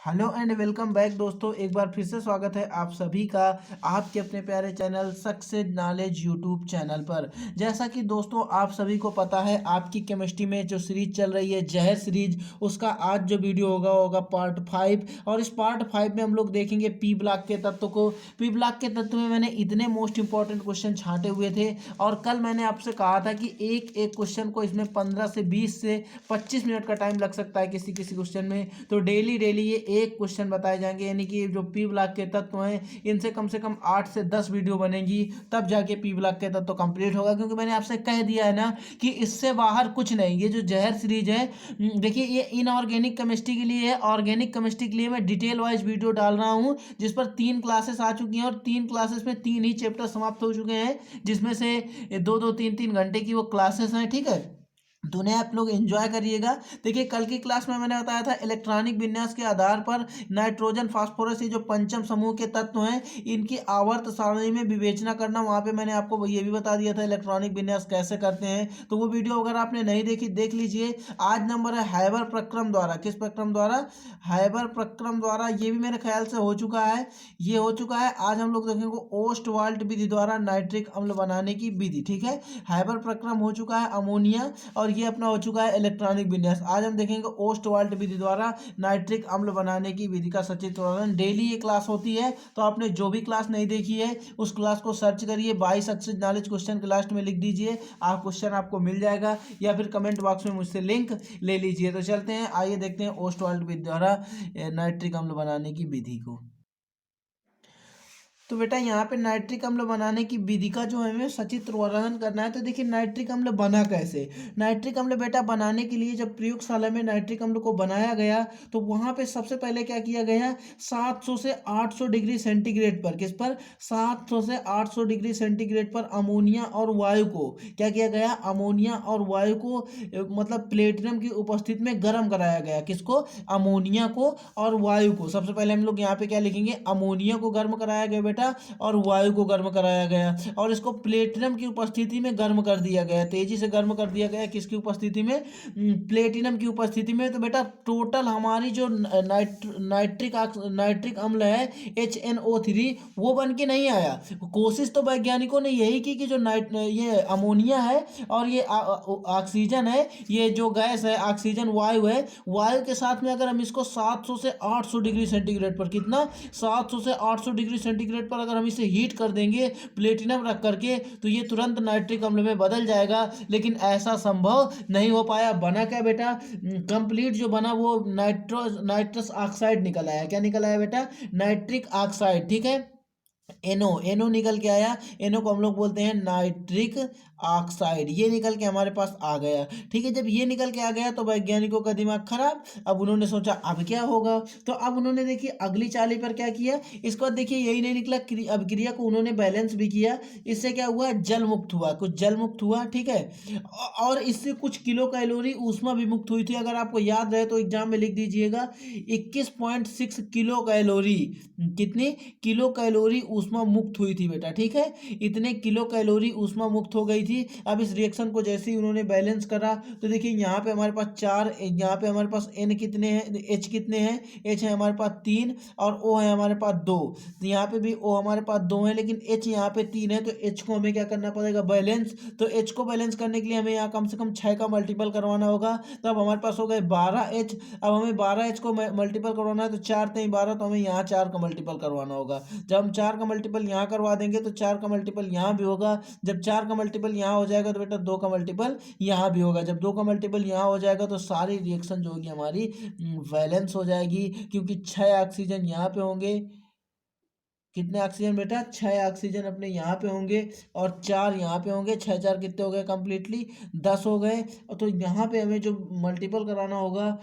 Hello and welcome back दोस्तों। एक बार फिर से स्वागत है आप सभी का आपके अपने प्यारे channel success knowledge YouTube channel पर। जैसा कि दोस्तों आप सभी को पता है, आपकी केमिस्ट्री में जो सीरीज चल रही है जहर सीरीज, उसका आज जो वीडियो होगा होगा पार्ट 5। और इस पार्ट 5 में हम लोग देखेंगे पी ब्लॉक के तत्व को। पी ब्लॉक के तत्व में मैंने इतने मोस्ट इंपॉर्टेंट क्वेश्चन छांटे हुए थे, और कल मैंने आपसे कहा था कि एक एक क्वेश्चन को इसमें 15 से 20 से 25 मिनट का टाइम लग सकता है किसी किसी क्वेश्चन में। तो डेली डेली ये एक क्वेश्चन बताए जाएंगे, यानी कि जो पी ब्लॉक के तत्व हैं इनसे कम से कम 8 से 10 वीडियो बनेगी, तब जाके पी ब्लॉक के तत्व कंप्लीट होगा। क्योंकि मैंने आपसे कह दिया है ना कि इससे बाहर कुछ नहीं। ये जो जहर सीरीज है, देखिए ये इनऑर्गेनिक केमिस्ट्री के लिए है। ऑर्गेनिक केमिस्ट्री के लिए मैं डिटेल वाइज वीडियो डाल रहा हूँ, जिस पर 3 क्लासेस आ चुकी हैं, और 3 क्लासेस में 3 ही चैप्टर समाप्त हो चुके हैं, जिसमें से 2-2 3-3 घंटे की वो क्लासेस हैं। ठीक है, तो उन्हें आप लोग एंजॉय करिएगा। देखिए कल की क्लास में मैंने बताया था इलेक्ट्रॉनिक विन्यास के आधार पर नाइट्रोजन फास्फोरस, ये जो पंचम समूह के तत्व हैं, इनकी आवर्त सारणी में विवेचना करना। वहाँ पे मैंने आपको ये भी बता दिया था इलेक्ट्रॉनिक विन्यास कैसे करते हैं। तो वो वीडियो अगर आपने नहीं देखी देख लीजिए। आज नंबर है हैबर प्रक्रम द्वारा। किस प्रक्रम द्वारा? हैबर प्रक्रम द्वारा। ये भी मेरे ख्याल से हो चुका है, ये हो चुका है। आज हम लोग देखेंगे ओस्टवाल्ट विधि द्वारा नाइट्रिक अम्ल बनाने की विधि। ठीक है, हैबर प्रक्रम हो चुका है अमोनिया, और ये अपना हो चुका है इलेक्ट्रॉनिक विन्यास। आज हम देखेंगे ओस्टवाल्ट विधि द्वारा नाइट्रिक अम्ल बनाने की विधि का सचित्र वर्णन। डेली ये क्लास होती है, तो आपने जो भी क्लास नहीं देखी है उस क्लास को सर्च करिए, 22 सक्सेस नॉलेज क्वेश्चन के लास्ट में लिख दीजिए, आप क्वेश्चन आपको मिल जाएगा, या फिर कमेंट बॉक्स में मुझसे लिंक ले लीजिए। तो चलते हैं, आइए देखते हैं ओस्टवाल्ट विधि द्वारा नाइट्रिक अम्ल बनाने की विधि को। तो बेटा यहाँ पे नाइट्रिक अम्ल बनाने की विधि का जो हमें सचित्र वर्णन करना है। तो देखिए नाइट्रिक अम्ल बना कैसे। नाइट्रिक अम्ल बेटा बनाने के लिए जब प्रयोगशाला में नाइट्रिक अम्ल को बनाया गया, तो वहाँ पे सबसे पहले क्या किया गया, 700 से 800 डिग्री सेंटीग्रेड पर, किस पर? 700 से 800 डिग्री सेंटीग्रेड पर अमोनिया और वायु को क्या किया गया, अमोनिया और वायु को मतलब प्लेटिनम की उपस्थिति में गर्म कराया गया। किसको? अमोनिया को और वायु को। सबसे पहले हम लोग यहाँ पे क्या लिखेंगे, अमोनिया को गर्म कराया गया बेटा, और वायु को गर्म कराया गया, और इसको प्लेटिनम की उपस्थिति में गर्म कर दिया गया, तेजी से गर्म कर दिया गया। किसकी उपस्थिति में? प्लेटिनम की उपस्थिति में। तो बेटा टोटल हमारी जो नाइट्रिक अम्ल है HNO3, वो बन के नहीं आया। कोशिश तो वैज्ञानिकों ने यही की कि जो ये अमोनिया है और ये ऑक्सीजन है, ये जो गैस है ऑक्सीजन वायु है, वायु के साथ में अगर हम इसको 700 से 800 डिग्री सेंटीग्रेड पर, कितना? 700 से 800 डिग्री सेंटीग्रेड पर अगर हम इसे हीट कर देंगे प्लेटिनम रख करके, तो ये तुरंत नाइट्रिक अम्ल में बदल जाएगा। लेकिन ऐसा संभव नहीं हो पाया। बना क्या बेटा? कंप्लीट जो बना वो नाइट्रस ऑक्साइड निकल आया। क्या निकल आया बेटा? Nitric oxide. ठीक है, एनो निकल के आया। एनो को हम लोग बोलते हैं नाइट्रिक ऑक्साइड। ये निकल के हमारे पास आ गया। ठीक है, जब ये निकल के आ गया तो वैज्ञानिकों का दिमाग खराब। अब उन्होंने सोचा अब क्या होगा, तो अब उन्होंने देखिए अगली चाली पर क्या किया। इसके बाद देखिए यही नहीं निकला, अभिक्रिया को उन्होंने बैलेंस भी किया। इससे क्या हुआ, जल मुक्त हुआ, कुछ जल मुक्त हुआ। ठीक है, और इससे कुछ किलो कैलोरी ऊष्मा भी मुक्त हुई थी। अगर आपको याद रहे तो एग्जाम में लिख दीजिएगा, 21.6 किलो कैलोरी। कितनी किलो कैलोरी ऊष्मा मुक्त हुई थी बेटा। ठीक है, इतने किलो कैलोरी ऊष्मा मुक्त हो गई थी। अब इस रिएक्शन को जैसे ही उन्होंने बैलेंस करा, तो देखिए यहाँ पे हमारे पास 4, यहाँ पे हमारे पास N कितने हैं, H कितने हैं, H है हमारे पास 3, और O है हमारे पास 2। तो यहाँ पे भी O हमारे पास 2 है, लेकिन H यहाँ पे 3 है। तो H को हमें क्या करना पड़ेगा, बैलेंस। तो H को बैलेंस करने के लिए हमें यहाँ कम से कम 6 का मल्टीपल करवाना होगा। तो अब हमारे पास हो गए 12H। अब हमें 12H को मल्टीपल करवाना है, तो 4×3 = 12, तो हमें यहाँ 4 का मल्टीपल करवाना होगा। जब हम 4 का मल्टीपल यहाँ करवा देंगे तो 4 का मल्टीपल यहाँ भी होगा। जब 4 का मल्टीपल यहाँ हो जाएगा तो बेटा 2 का मल्टीपल यहाँ भी होगा। जब 2 का मल्टीपल यहाँ हो जाएगा तो सारी रिएक्शन जो होगी हमारी वैलेंस हो जाएगी, क्योंकि 6 ऑक्सीजन यहाँ पे होंगे। कितने ऑक्सीजन बेटा? 6 ऑक्सीजन अपने यहाँ पे होंगे, और 4 यहाँ पे होंगे। 6×4 कितने हो गए, कंप्लीटली 10 हो गए। तो यहाँ पे हमें जो मल्टीपल कराना होगा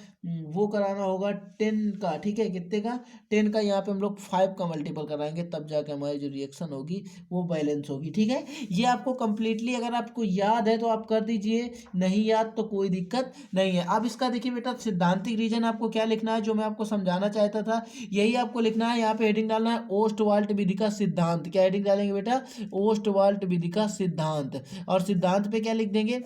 वो कराना होगा 10 का। ठीक है, कितने का? 10 का। यहाँ पे हम लोग 5 का मल्टीपल कराएंगे, तब जाके हमारी जो रिएक्शन होगी वो बैलेंस होगी। ठीक है, ये आपको कंप्लीटली अगर आपको याद है तो आप कर दीजिए, नहीं याद तो कोई दिक्कत नहीं है। अब इसका देखिए बेटा सिद्धांतिक रीजन आपको क्या लिखना है, जो मैं आपको समझाना चाहता था यही आपको लिखना है। यहाँ पे हेडिंग डालना है ओस्टवाल्ट विधि का सिद्धांत। क्या हेडिंग डालेंगे बेटा? ओस्टवाल्ट विधि का सिद्धांत। और सिद्धांत पे क्या लिख देंगे?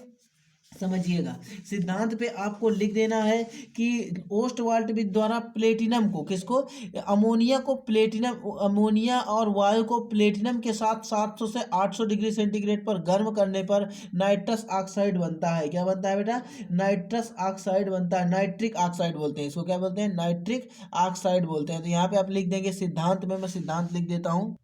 समझिएगा, सिद्धांत पे आपको लिख देना है कि ओस्टवाल्ट विद द्वारा प्लेटिनम को, किसको, अमोनिया को, प्लेटिनम, अमोनिया और वायु को प्लेटिनम के साथ 700 से 800 डिग्री सेंटीग्रेड पर गर्म करने पर नाइट्रस ऑक्साइड बनता है। क्या बनता है बेटा? नाइट्रस ऑक्साइड बनता है, नाइट्रिक ऑक्साइड बोलते हैं इसको। क्या बोलते हैं? नाइट्रिक ऑक्साइड बोलते हैं। तो यहाँ पे आप लिख देंगे सिद्धांत में, मैं सिद्धांत लिख देता हूँ,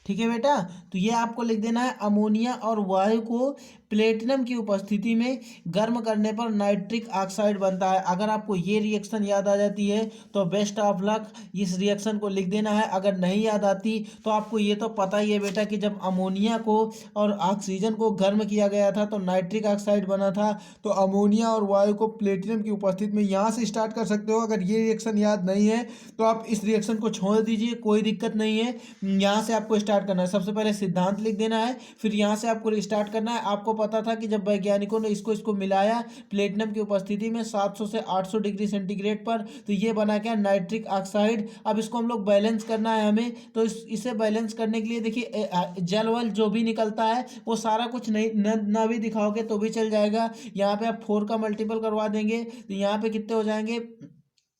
ठीक है बेटा। तो ये आपको लिख देना है, अमोनिया और वायु को प्लेटिनम की उपस्थिति में गर्म करने पर नाइट्रिक ऑक्साइड बनता है। अगर आपको ये रिएक्शन याद आ जाती है तो बेस्ट ऑफ लक, इस रिएक्शन को लिख देना है। अगर नहीं याद आती तो आपको ये तो पता ही है बेटा कि जब अमोनिया को और ऑक्सीजन को गर्म किया गया था तो नाइट्रिक ऑक्साइड बना था। तो अमोनिया और वायु को प्लेटिनम की उपस्थिति में यहाँ से स्टार्ट कर सकते हो। अगर ये रिएक्शन याद नहीं है तो आप इस रिएक्शन को छोड़ दीजिए, कोई दिक्कत नहीं है। यहाँ से आपको स्टार्ट करना है, सबसे पहले सिद्धांत लिख देना है, फिर यहाँ से आपको स्टार्ट करना है। आपको पता था कि जब वैज्ञानिकों ने इसको मिलाया प्लेटिनम की उपस्थिति में 700 से 800 डिग्री सेंटीग्रेड पर, तो ये बना क्या? Nitric oxide. अब इसको हम लोग बैलेंस करना है हमें, तो इसे बैलेंस करने के लिए देखिए जल वल जो भी निकलता है वो सारा कुछ नहीं ना भी दिखाओगे तो भी चल जाएगा। यहाँ पे आप 4 का मल्टीपल करवा देंगे तो यहाँ पे कितने हो जाएंगे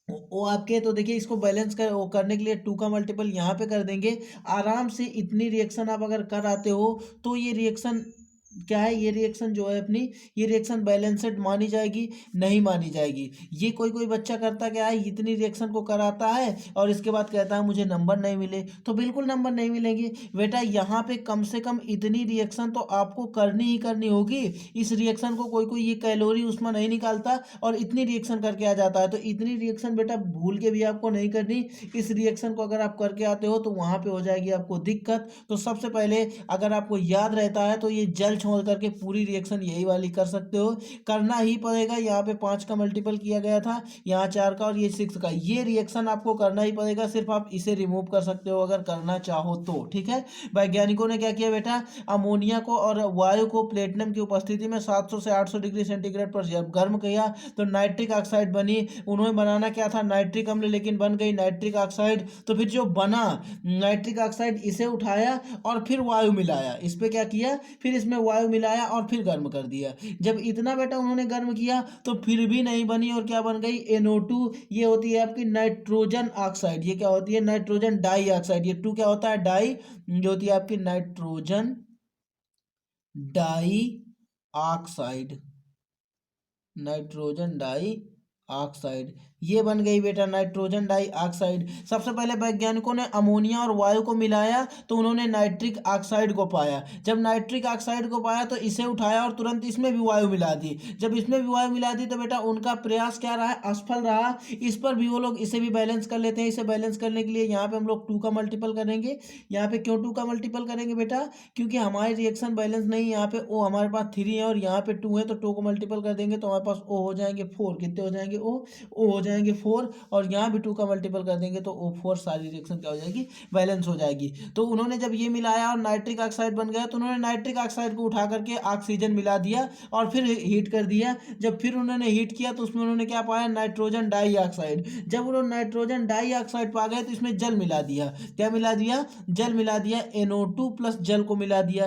वो आपके। तो देखिए इसको बैलेंस करने के लिए 2 का मल्टीपल यहाँ पे कर देंगे। आराम से इतनी रिएक्शन आप अगर कर आते हो तो ये रिएक्शन क्या है, ये रिएक्शन जो है अपनी, ये रिएक्शन बैलेंस्ड मानी जाएगी? नहीं मानी जाएगी। ये कोई कोई बच्चा करता क्या है, इतनी रिएक्शन को कराता है और इसके बाद कहता है मुझे नंबर नहीं मिले। तो बिल्कुल नंबर नहीं मिलेंगे बेटा। यहाँ पे कम से कम इतनी रिएक्शन तो आपको करनी ही करनी होगी। इस रिएक्शन को कोई कोई ये कैलोरी उसमें नहीं निकालता और इतनी रिएक्शन करके आ जाता है। तो इतनी रिएक्शन बेटा भूल के भी आपको नहीं करनी। इस रिएक्शन को अगर आप करके आते हो तो वहाँ पे हो जाएगी आपको दिक्कत। तो सबसे पहले अगर आपको याद रहता है तो ये जल छोड़ करके पूरी रिएक्शन यही वाली कर सकते हो, करना ही पड़ेगा। यहाँ पे 5 का मल्टीपल किया गया था, यहाँ 4 का और ये 6 का, ये रिएक्शन आपको करना ही पड़ेगा। सिर्फ आप इसे रिमूव कर सकते हो अगर करना चाहो तो, ठीक है। वैज्ञानिकों ने क्या किया बेटा, अमोनिया को और वायु को प्लेटिनम की उपस्थिति में 700 से 800 डिग्री सेंटीग्रेड पर जब गर्म किया तो नाइट्रिक ऑक्साइड बनी। उन्होंने बनाना क्या था, नाइट्रिक अम्ल, लेकिन बन गई नाइट्रिक ऑक्साइड। तो फिर जो बना नाइट्रिक ऑक्साइड, इसे उठाया और फिर वायु मिलाया। इस पे क्या किया, फिर इसमें वायु मिलाया और फिर गर्म कर दिया। जब इतना बेटा उन्होंने गर्म किया तो फिर भी नहीं बनी और क्या बन गई, NO2। ये होती है आपकी नाइट्रोजन ऑक्साइड। ये क्या होती है, नाइट्रोजन डाई ऑक्साइड। ये 2 क्या होता है, डाई, जो होती है आपकी nitrogen dioxide, nitrogen dioxide. ये बन गई बेटा नाइट्रोजन डाई ऑक्साइड। सबसे पहले वैज्ञानिकों ने अमोनिया और वायु को मिलाया तो उन्होंने नाइट्रिक ऑक्साइड को पाया। जब नाइट्रिक ऑक्साइड को पाया तो इसे उठाया और तुरंत इसमें भी वायु मिला दी। जब इसमें भी वायु मिला दी तो बेटा उनका प्रयास क्या रहा, असफल रहा। इस पर भी वो लोग इसे भी बैलेंस कर लेते हैं। इसे बैलेंस करने के लिए यहाँ पे हम लोग 2 का मल्टीपल करेंगे। यहाँ पे क्यों 2 का मल्टीपल करेंगे बेटा, क्योंकि हमारी रिएक्शन बैलेंस नहीं, यहाँ पे ओ हमारे पास 3 है और यहाँ पे 2 है। तो 2 को मल्टीपल कर देंगे तो हमारे पास ओ हो जाएंगे 4। कितने हो जाएंगे, ओ हो जाएंगे 4। और यहाँ भी 2 का मल्टीपल कर देंगे तो O4। सारी रिएक्शन क्या हो जाएगी, बैलेंस हो जाएगी। तो उन्होंने जब ये मिलाया और नाइट्रिक ऑक्साइड बन गया तो उन्होंने नाइट्रिक ऑक्साइड को उठा करके ऑक्सीजन मिला दिया और फिर हीट कर दिया। जब फिर उन्होंने हीट किया तो उसमें उन्होंने क्या पाया, नाइट्रोजन डाई ऑक्साइड। जब उन्होंने नाइट्रोजन डाई ऑक्साइड पा गए तो इसमें जल मिला दिया। क्या मिला दिया, जल मिला दिया, NO2 प्लस जल को मिला दिया।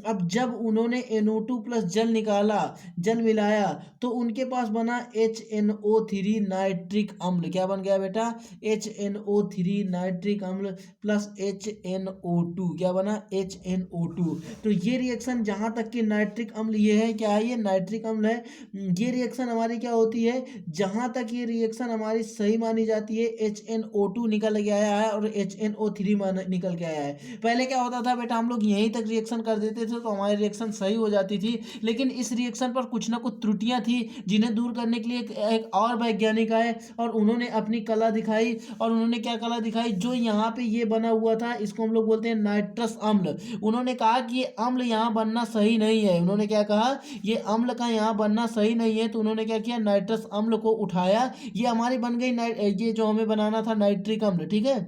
अब जब उन्होंने NO2 प्लस जल निकाला, जल मिलाया, तो उनके पास बना HNO3 नाइट्रिक अम्ल। क्या बन गया बेटा, HNO3 नाइट्रिक अम्ल प्लस HNO2। क्या बना, HNO2। तो ये रिएक्शन जहां तक कि नाइट्रिक अम्ल ये है, क्या है, ये नाइट्रिक अम्ल है। ये रिएक्शन हमारी क्या होती है, जहां तक ये रिएक्शन हमारी सही मानी जाती है, HNO2 निकल के आया है और HNO3 निकल के आया है। पहले क्या होता था बेटा, हम लोग यहीं तक रिएक्शन कर देते थे तो हमारी रिएक्शन सही हो जाती थी। लेकिन इस रिएक्शन पर कुछ ना कुछ त्रुटियां थी जिन्हें दूर करने के लिए एक और वैज्ञानिक आए और उन्होंने अपनी कला दिखाई। और उन्होंने क्या कला दिखाई, जो यहाँ पे ये बना हुआ था इसको हम लोग बोलते हैं नाइट्रस अम्ल। उन्होंने कहा कि ये अम्ल यहाँ बनना सही नहीं है। उन्होंने क्या कहा, ये अम्ल का यहाँ बनना सही नहीं है। तो उन्होंने क्या किया, नाइट्रस अम्ल को उठाया। ये हमारी बन गई ये जो हमें बनाना था नाइट्रिक अम्ल, ठीक है।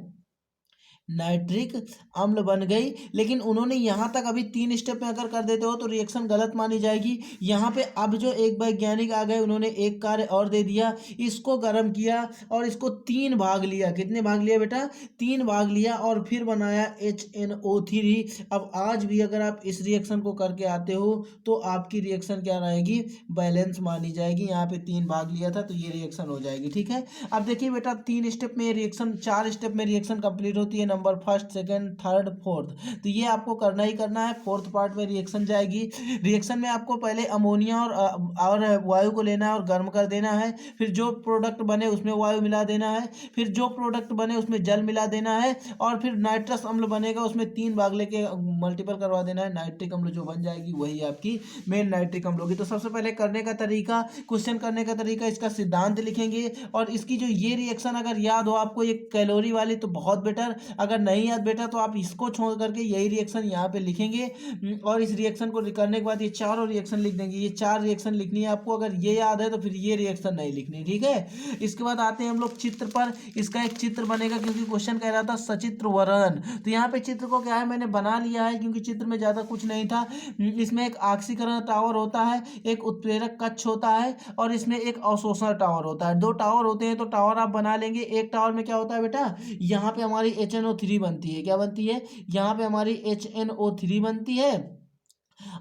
नाइट्रिक अम्ल बन गई। लेकिन उन्होंने यहाँ तक अभी 3 स्टेप में अगर कर देते हो तो रिएक्शन गलत मानी जाएगी। यहाँ पे अब जो एक वैज्ञानिक आ गए, उन्होंने एक कार्य और दे दिया, इसको गर्म किया और इसको 3 भाग लिया। कितने भाग लिया बेटा? 3 भाग लिया और फिर बनाया HNO3। अब आज भी अगर आप इस रिएक्शन को करके आते हो तो आपकी रिएक्शन क्या रहेगी? बैलेंस मानी जाएगी। यहाँ पे 3 भाग लिया था तो ये रिएक्शन हो जाएगी। ठीक है, अब देखिए बेटा 3 स्टेप में रिएक्शन, 4 स्टेप में रिएक्शन कंप्लीट होती है, number first, second, third, fourth. तो ये आपको करना ही करना है। फोर्थ पार्ट में रिएक्शन जाएगी। रिएक्शन में आपको पहले अमोनिया और वायु को लेना है और गर्म कर देना है। फिर जो प्रोडक्ट बने उसमें वायु मिला देना है। फिर जो प्रोडक्ट बने उसमें जल मिला देना है। और फिर नाइट्रस अम्ल बनेगा, उसमें 3 भाग लेके मल्टीपल करवा देना है। नाइट्रिक अम्ल जो बन जाएगी वही आपकी मेन नाइट्रिक अम्ल होगी। तो सबसे पहले करने का तरीका, क्वेश्चन करने का तरीका, इसका सिद्धांत लिखेंगे और इसकी जो ये रिएक्शन अगर याद हो आपको, ये कैलोरी वाली, तो बहुत बेटर। अगर नहीं याद बेटा तो आप इसको छोड़ करके यही रिएक्शन यहाँ पे लिखेंगे और इस रिएक्शन को करने के बाद ये चारों रिएक्शन लिख देंगे। ये 4 रिएक्शन लिखनी है आपको। अगर ये याद है तो फिर ये रिएक्शन नहीं लिखनी। ठीक है, इसके बाद आते हैं हम लोग चित्र पर। इसका एक चित्र बनेगा क्योंकि क्वेश्चन कह रहा था सचित्र वर्णन। तो यहाँ पे चित्र को क्या है, मैंने बना लिया है क्योंकि चित्र में ज़्यादा कुछ नहीं था। इसमें एक ऑक्सीकरण टावर होता है, एक उत्प्रेरक कक्ष होता है और इसमें एक अवशोषण टावर होता है। 2 टावर होते हैं तो टावर आप बना लेंगे। एक टावर में क्या होता है बेटा, यहाँ पे हमारी HNO3 बनती है। क्या बनती है? यहाँ पे हमारी HNO3 बनती है।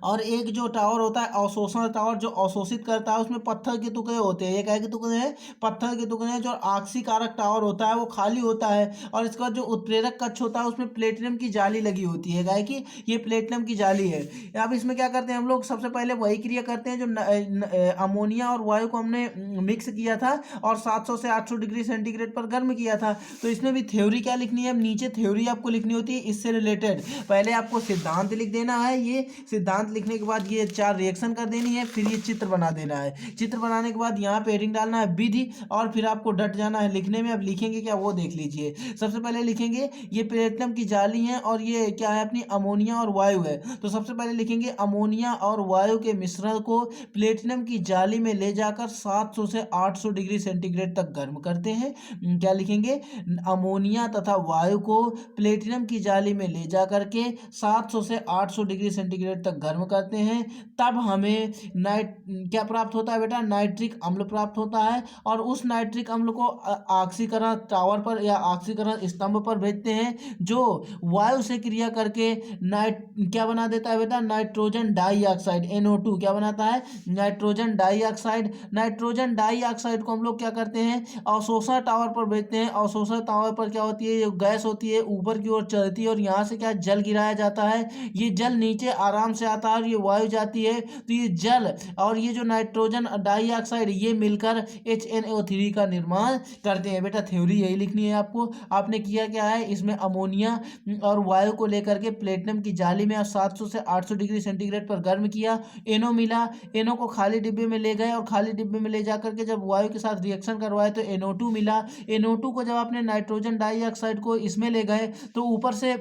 और एक जो टावर होता है अवशोषण टावर, जो अवशोषित करता है, उसमें पत्थर के टुकड़े होते हैं। ये क्या के टुकड़े हैं? पत्थर के टुकड़े हैं। जो ऑक्सीकारक टावर होता है वो खाली होता है और इसका जो उत्प्रेरक कक्ष होता है उसमें प्लेटिनम की जाली लगी होती है। क्या कि ये प्लेटिनम की जाली है। अब इसमें क्या करते हैं हम लोग, सबसे पहले वही क्रिया करते हैं जो अमोनिया और वायु को हमने मिक्स किया था और 700 से 800 डिग्री सेंटीग्रेड पर गर्म किया था। तो इसमें भी थ्योरी क्या लिखनी है, नीचे थ्योरी आपको लिखनी होती है इससे रिलेटेड। पहले आपको सिद्धांत लिख देना है। ये सिद्धांत लिखने के बाद ये 4 रिएक्शन कर देनी है। फिर ये चित्र बना देना है। चित्र बनाने के बाद यहाँ पे हेडिंग डालना है विधि और फिर आपको डट जाना है लिखने में। अब लिखेंगे क्या वो देख लीजिए। सबसे पहले लिखेंगे ये प्लेटिनम की जाली है और ये क्या है अपनी अमोनिया और वायु है। तो सबसे पहले लिखेंगे अमोनिया और वायु के मिश्रण को प्लेटिनम की जाली में ले जाकर 700 से 800 डिग्री सेंटीग्रेड तक गर्म करते हैं। क्या लिखेंगे? अमोनिया तथा वायु को प्लेटिनम की जाली में ले जा करके 700 से 800 डिग्री सेंटीग्रेड तक गर्म करते हैं। तब हमें क्या प्राप्त होता है बेटा? नाइट्रिक अम्ल प्राप्त होता है और उस नाइट्रिक अम्ल को ऑक्सीकरण टावर पर या ऑक्सीकरण स्तंभ पर भेजते हैं जो वायु से क्रिया करके क्या बना देता है बेटा? नाइट्रोजन डाइऑक्साइड NO2 क्या बनाता है? Nitrogen dioxide. नाइट्रोजन डाइऑक्साइड को हम लोग क्या करते हैं? अवशोषण टावर पर भेजते हैं। अवशोषण टावर पर क्या होती है? गैस होती है, ऊपर की ओर चढ़ती है और यहाँ से क्या जल गिराया जाता है। ये जल नीचे आराम से आता है और ये वायु जाती है। तो ये जल और ये जो नाइट्रोजन डाइऑक्साइड ये मिलकर HNO3 का निर्माण करते हैं। बेटा थ्योरी यही लिखनी है आपको। आपने किया क्या है, इसमें अमोनिया और वायु को लेकर के प्लेटिनम की जाली में 700 से 800 डिग्री सेंटीग्रेड पर गर्म किया। NO मिला। NO को खाली डिब्बे में ले गए और खाली डिब्बे में ले जाकर के जब वायु के साथ रिएक्शन करवाए तो NO2 मिला। NO2 को जब आपने नाइट्रोजन डाइऑक्साइड को इसमें ले गए तो ऊपर से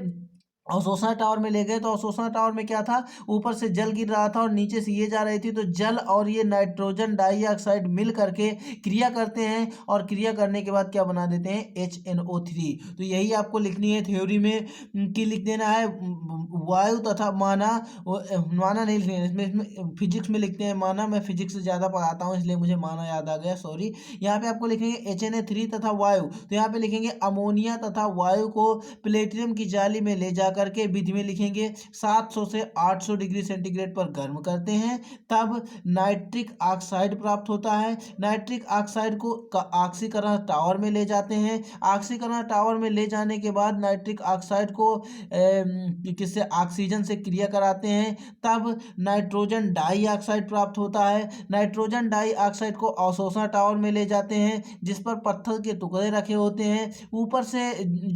अवशोषण टावर में ले गए तो अवशोषण टावर में क्या था? ऊपर से जल गिर रहा था और नीचे से ये जा रही थी। तो जल और ये नाइट्रोजन डाइऑक्साइड मिल करके क्रिया करते हैं और क्रिया करने के बाद क्या बना देते हैं? HNO3। तो यही आपको लिखनी है थ्योरी में कि लिख देना है वायु तथा माना। माना नहीं लिखना है इसमें फिजिक्स में लिखते हैं माना। मैं फिजिक्स से ज़्यादा पढ़ाता हूँ इसलिए मुझे माना याद आ गया, सॉरी। यहाँ पे आपको लिखेंगे HNO3 तथा वायु। तो यहाँ पे लिखेंगे अमोनिया तथा वायु को प्लेटिनम की जाली में ले जा करके विधि में लिखेंगे 700 से 800 डिग्री सेंटीग्रेड पर गर्म करते हैं। तब नाइट्रिक ऑक्साइड प्राप्त होता है। नाइट्रिक ऑक्साइड को ऑक्सीकरण टावर में ले जाते हैं। ऑक्सीकरण टावर में ले जाने के बाद नाइट्रिक ऑक्साइड को किससे? ऑक्सीजन से क्रिया कराते हैं। तब नाइट्रोजन डाइऑक्साइड प्राप्त होता है। नाइट्रोजन डाइऑक्साइड को अवशोषण टावर में ले जाते हैं जिस पर पत्थर के टुकड़े रखे होते हैं। ऊपर से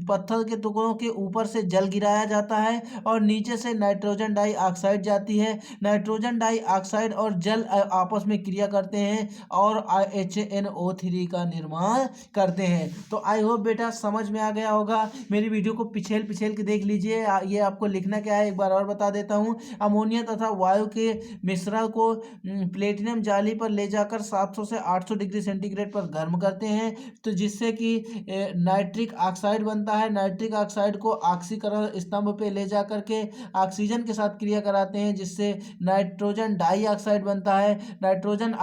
पत्थर के टुकड़ों के ऊपर से जल गिराया जाता है और नीचे से नाइट्रोजन डाइऑक्साइड जाती है। नाइट्रोजन डाइऑक्साइड और जल आपस में क्रिया करते हैं और HNO3 का निर्माण करते हैं। तो आई होप बेटा समझ में आ गया होगा। मेरी वीडियो को पिछेल पिछेल के देख लीजिए। ये आपको लिखना क्या है एक बार और बता देता हूँ। अमोनिया तथा वायु के मिश्रण को प्लेटिनम जाली पर ले जाकर 700 से 800 डिग्री सेंटीग्रेड पर गर्म करते हैं, तो जिससे कि नाइट्रिक ऑक्साइड बनता है। नाइट्रिक ऑक्साइड को ऑक्सीकरण स्तंभ पे ले जा करके ऑक्सीजन के साथ क्रिया कराते हैं, जिससे नाइट्रोजन डाइऑक्साइड बनता है। नाइट्रोजन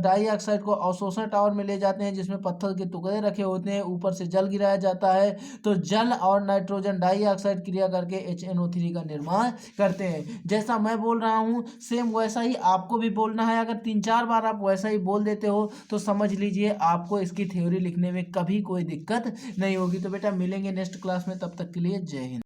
डाइऑक्साइड को अवशोषण टावर में ले जाते हैं, जिसमें पत्थर के टुकड़े रखे होते हैं, ऊपर से जल गिराया जाता है। तो जल और नाइट्रोजन डाइऑक्साइड क्रिया करके HNO3 का निर्माण करते हैं। जैसा मैं बोल रहा हूँ सेम वैसा ही आपको भी बोलना है। अगर 3-4 बार आप वैसा ही बोल देते हो तो समझ लीजिए आपको इसकी थ्योरी लिखने में कभी कोई दिक्कत नहीं होगी। तो बेटा मिलेंगे नेक्स्ट क्लास में, तब तक के लिए जय हिंद।